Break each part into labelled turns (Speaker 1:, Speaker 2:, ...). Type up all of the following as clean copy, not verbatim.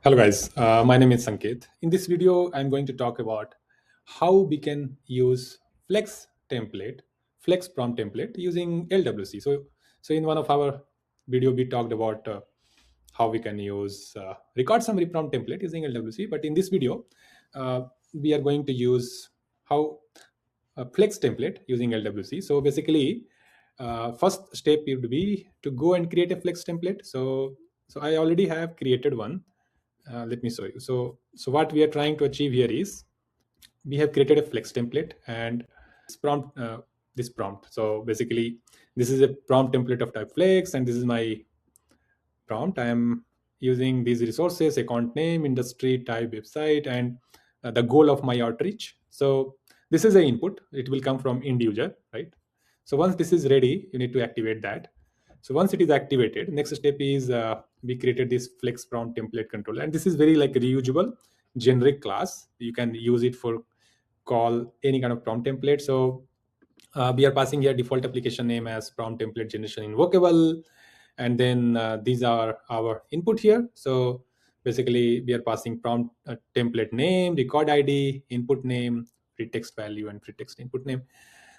Speaker 1: Hello guys, my name is Sanket. In this video, I'm going to talk about how we can use Flex prompt template using LWC. So in one of our video, we talked about how we can use record summary prompt template using LWC. But in this video, uh, we are going to use how Flex template using LWC. So basically, first step would be to go and create a Flex template. So I already have created one. Let me show you. So what we are trying to achieve here is we have created a Flex template and this prompt. So basically, this is a prompt template of type Flex, and this is my prompt. I am using these resources: account name, industry, type, website, and the goal of my outreach. So this is the input. It will come from end user, right? So once this is ready, you need to activate that. So once it is activated, next step is we created this Flex prompt template controller, and this is very like reusable generic class. You can use it for call any kind of prompt template. So we are passing here default application name as prompt template generation invocable, and then these are our input here. So basically we are passing prompt template name, record id, input name, free text value, and free text input name.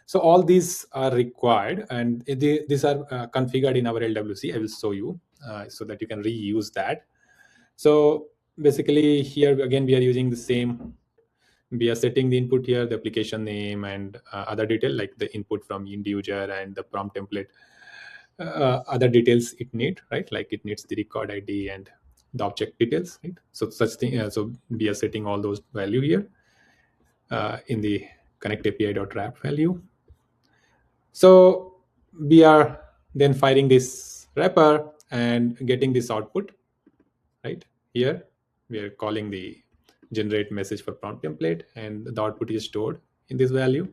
Speaker 1: So all these are required, and these are configured in our LWC. I will show you so that you can reuse that. So basically here again we are using the same. We are setting the input here, the application name, and other detail like the input from end user and the prompt template. Other details it need, right? Like it needs the record ID and the object details, right? So such thing. So we are setting all those value here in the connect API.wrap value. So we are then firing this wrapper and getting this output, right? Here we are calling the generate message for prompt template, and the output is stored in this value,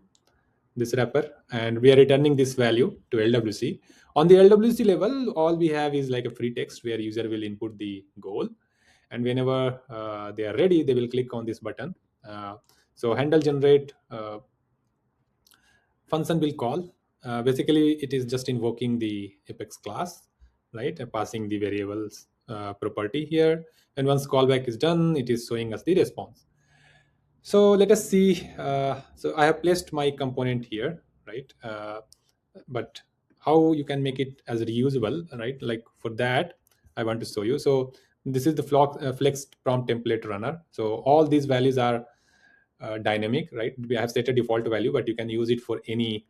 Speaker 1: this wrapper, and we are returning this value to LWC. On the LWC level, all we have is like a free text where user will input the goal, and whenever they are ready, they will click on this button. So handle generate function will call. Basically, it is just invoking the Apex class, right? Passing the variables property here. And once callback is done, it is showing us the response. So let us see. So I have placed my component here, right? But how you can make it as reusable, right? Like for that, I want to show you. So this is the Flex prompt template runner. So all these values are dynamic, right? We have set a default value, but you can use it for any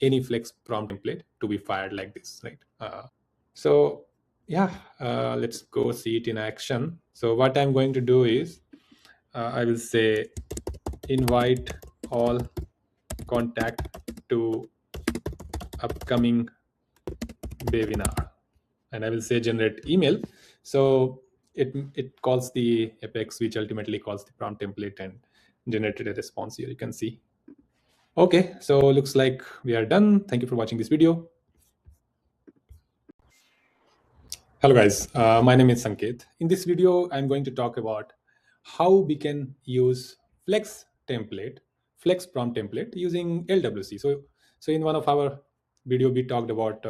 Speaker 1: Flex prompt template to be fired like this, right? So yeah, let's go see it in action. So what I'm going to do is I will say invite all contact to upcoming webinar, and I will say generate email. So it calls the Apex, which ultimately calls the prompt template and generated a response here. You can see. Okay, so looks like we are done. Thank you for watching this video. Hello guys, my name is Sanket. In this video, I'm going to talk about how we can use Flex prompt template using LWC. So in one of our video, we talked about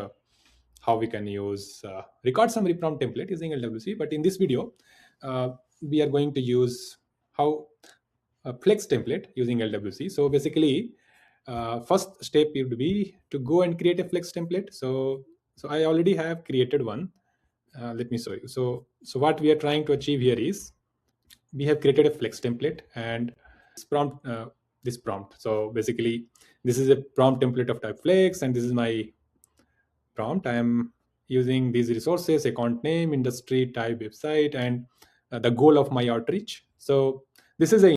Speaker 1: how we can use record summary prompt template using LWC. But in this video, we are going to use how Flex template using LWC. So basically, first step would be to go and create a Flex template. So I already have created one. Let me show you. So what we are trying to achieve here is we have created a Flex template and this prompt. So basically, this is a prompt template of type Flex, and this is my prompt. I am using these resources: account name, industry, type, website, and the goal of my outreach. So this is a